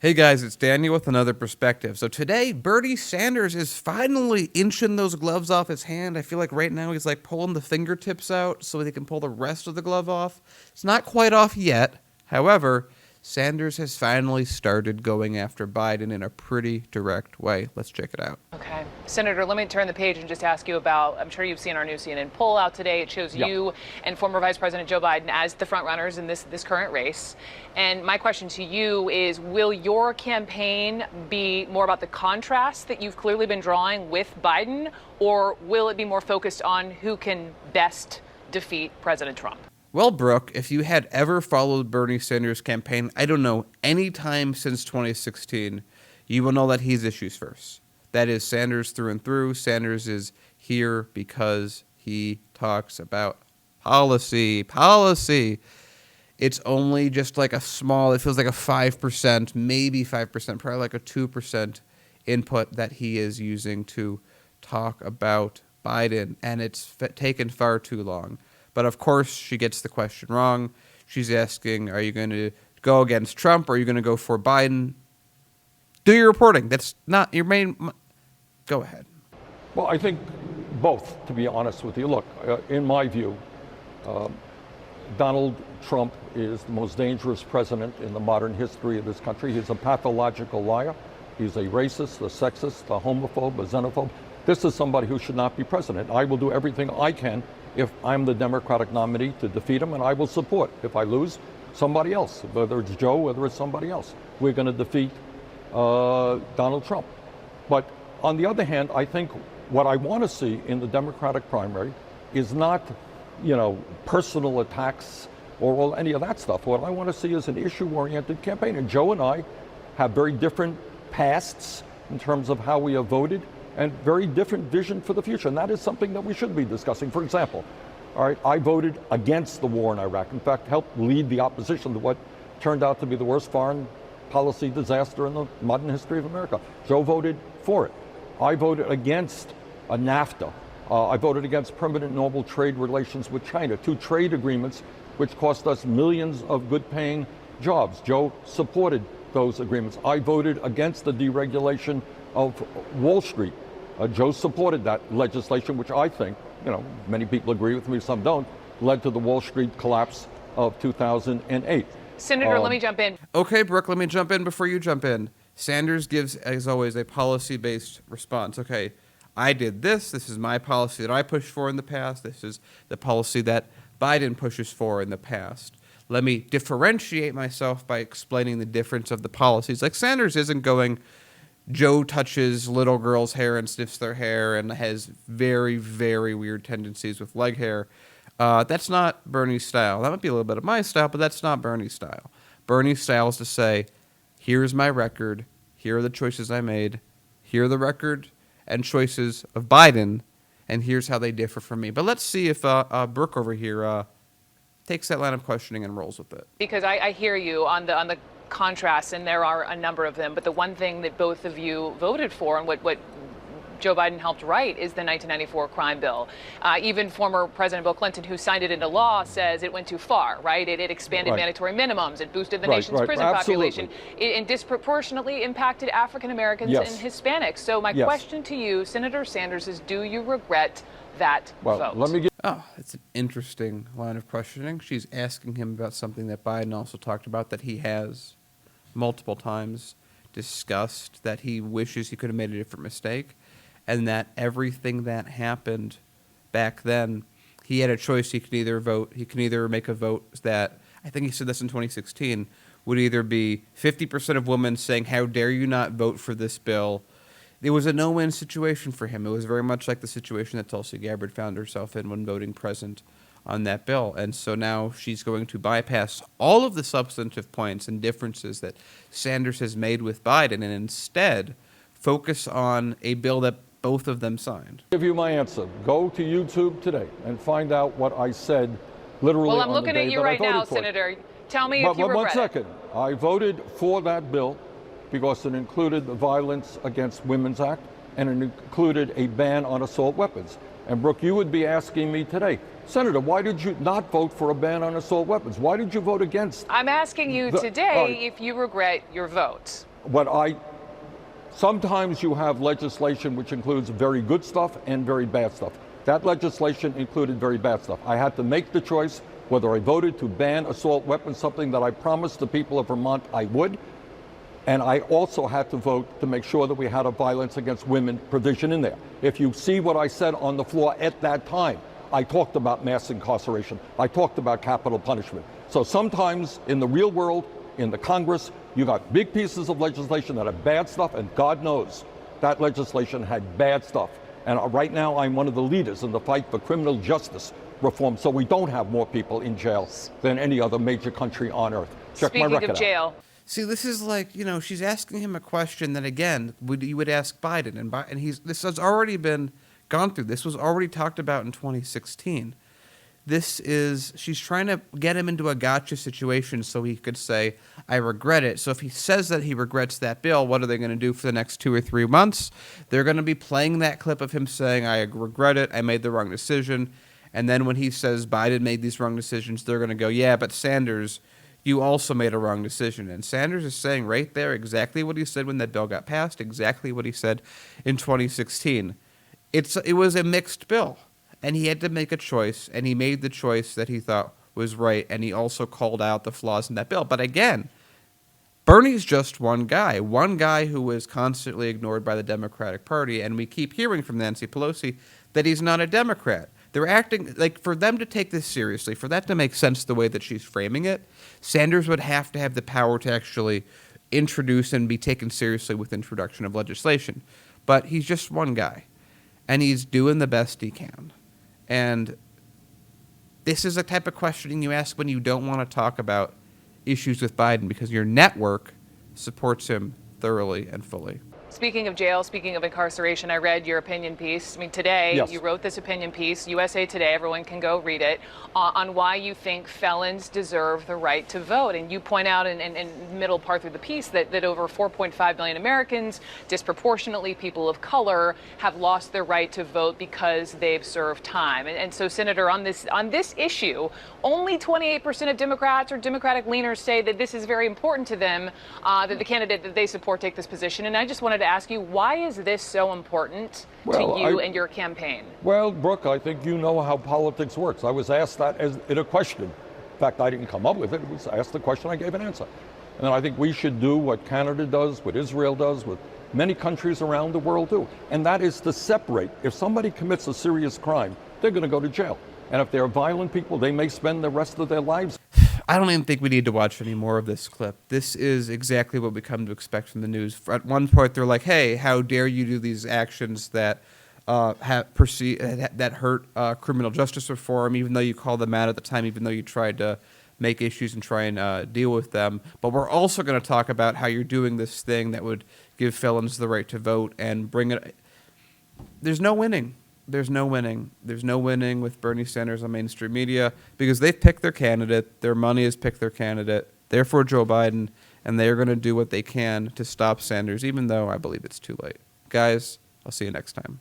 Hey guys, it's Daniel with another perspective. So today, Bernie Sanders is finally inching those gloves off his hand. I feel like right now he's like pulling the fingertips out so he can pull the rest of the glove off. It's not quite off yet. However, Sanders has finally started going after Biden in a pretty direct way. Let's check it out. Okay. Senator, let me turn the page and just ask you about, I'm sure you've seen our new CNN poll out today. It shows you and former Vice President Joe Biden as the front runners in this current race. And my question to you is, will your campaign be more about the contrast that you've clearly been drawing with Biden, or will it be more focused on who can best defeat President Trump? Well, Brooke, if you had ever followed Bernie Sanders' campaign, I don't know, any time since 2016, you will know that he's issues first. That is Sanders through and through. Sanders is here because he talks about policy. It's only just like it feels like a 5%, maybe 5%, probably like a 2% input that he is using to talk about Biden, and it's taken far too long. But of course, she gets the question wrong. She's asking, are you going to go against Trump or are you going to go for Biden? Do your reporting. That's not your main. Go ahead. Well, I think both, to be honest with you. Look, in my view, Donald Trump is the most dangerous president in the modern history of this country. He's a pathological liar. He's a racist, a sexist, a homophobe, a xenophobe. This is somebody who should not be president. I will do everything I can if I'm the Democratic nominee to defeat him, and I will support, if I lose, somebody else, whether it's Joe, whether it's somebody else. We're going to defeat Donald Trump. But on the other hand, I think what I want to see in the Democratic primary is not, personal attacks or any of that stuff. What I want to see is an issue-oriented campaign. And Joe and I have very different pasts in terms of how we have voted, and very different vision for the future. And that is something that we should be discussing. For example, I voted against the war in Iraq. In fact, helped lead the opposition to what turned out to be the worst foreign policy disaster in the modern history of America. Joe voted for it. I voted against NAFTA. I voted against permanent normal trade relations with China, 2 trade agreements which cost us millions of good-paying jobs. Joe supported those agreements. I voted against the deregulation of Wall Street. Joe supported that legislation, which I think, many people agree with me, some don't, led to the Wall Street collapse of 2008. Senator, let me jump in. Okay, Brooke, let me jump in before you jump in. Sanders gives, as always, a policy-based response. Okay, I did this. This is my policy that I pushed for in the past. This is the policy that Biden pushes for in the past. Let me differentiate myself by explaining the difference of the policies. Like, Sanders isn't going, Joe touches little girls' hair and sniffs their hair and has very, very weird tendencies with leg hair. That's not Bernie's style. That might be a little bit of my style, but that's not Bernie's style. Bernie's style is to say, here's my record, here are the choices I made, here are the record and choices of Biden, and here's how they differ from me. But let's see if Brooke over here takes that line of questioning and rolls with it. Because I hear you on the contrasts, and there are a number of them, but the one thing that both of you voted for and what Joe Biden helped write is the 1994 crime bill. Even former President Bill Clinton, who signed it into law, says it went too far, right? It expanded mandatory minimums. It boosted the nation's prison population. It disproportionately impacted African Americans and Hispanics. So my question to you, Senator Sanders, is do you regret that vote? Let me get. Oh, it's an interesting line of questioning. She's asking him about something that Biden also talked about, that he has multiple times discussed, that he wishes he could have made a different mistake, and that everything that happened back then, he had a choice. He can either make a vote that, I think he said this in 2016, would either be 50% of women saying, how dare you not vote for this bill. It was a no-win situation for him. It was very much like the situation that Tulsi Gabbard found herself in when voting present on that bill. And so now she's going to bypass all of the substantive points and differences that Sanders has made with Biden and instead focus on a bill that both of them signed. Give you my answer. Go to YouTube today and find out what I said literally on the day that I voted for it. Well, I'm looking at you right now, Senator. Tell me if you regret it. 1 second. I voted for that bill because it included the Violence Against Women's Act and it included a ban on assault weapons. And Brooke, you would be asking me today, Senator, why did you not vote for a ban on assault weapons? Why did you vote against? I'm asking you today if you regret your vote. Sometimes you have legislation which includes very good stuff and very bad stuff. That legislation included very bad stuff. I had to make the choice whether I voted to ban assault weapons, something that I promised the people of Vermont I would. And I also had to vote to make sure that we had a violence against women provision in there. If you see what I said on the floor at that time, I talked about mass incarceration. I talked about capital punishment. So sometimes in the real world, in the Congress, you got big pieces of legislation that have bad stuff, and God knows that legislation had bad stuff. And right now I'm one of the leaders in the fight for criminal justice reform, so we don't have more people in jail than any other major country on earth. Check my record Speaking of jail. See, this is like, she's asking him a question that, again, you would ask Biden. And this has already been gone through. This was already talked about in 2016. She's trying to get him into a gotcha situation so he could say, I regret it. So if he says that he regrets that bill, what are they going to do for the next 2 or 3 months? They're going to be playing that clip of him saying, I regret it, I made the wrong decision. And then when he says Biden made these wrong decisions, they're going to go, yeah, but Sanders, you also made a wrong decision. And Sanders is saying right there exactly what he said when that bill got passed, exactly what he said in 2016. It was a mixed bill, and he had to make a choice, and he made the choice that he thought was right, and he also called out the flaws in that bill. But again, Bernie's just one guy who was constantly ignored by the Democratic Party, and we keep hearing from Nancy Pelosi that he's not a Democrat. They're acting like, for them to take this seriously, for that to make sense the way that she's framing it, Sanders would have to have the power to actually introduce and be taken seriously with introduction of legislation. But he's just one guy, and he's doing the best he can. And this is the type of questioning you ask when you don't want to talk about issues with Biden, because your network supports him thoroughly and fully. Speaking of jail, speaking of incarceration, I read your opinion piece. I mean, today Yes. you wrote this opinion piece, USA Today, everyone can go read it, on why you think felons deserve the right to vote. And you point out in the middle part through the piece that over 4.5 million Americans, disproportionately people of color, have lost their right to vote because they've served time. And so, Senator, on this issue, only 28% of Democrats or Democratic leaners say that this is very important to them, that the candidate that they support take this position. And I just wanted to ask you, why is this so important to you and your campaign? Well, Brooke, I think you know how politics works. I was asked that in a question. In fact, I didn't come up with it. It was asked the question, I gave an answer. And I think we should do what Canada does, what Israel does, what many countries around the world do. And that is to separate. If somebody commits a serious crime, they're going to go to jail. And if they're violent people, they may spend the rest of their lives. I don't even think we need to watch any more of this clip. This is exactly what we come to expect from the news. At one point, they're like, hey, how dare you do these actions that that hurt criminal justice reform, even though you called them out at the time, even though you tried to make issues and try and deal with them. But we're also going to talk about how you're doing this thing that would give felons the right to vote and bring it. There's no winning. There's no winning. There's no winning with Bernie Sanders on mainstream media, because they've picked their candidate. Their money has picked their candidate. They're for Joe Biden, and they're going to do what they can to stop Sanders, even though I believe it's too late. Guys, I'll see you next time.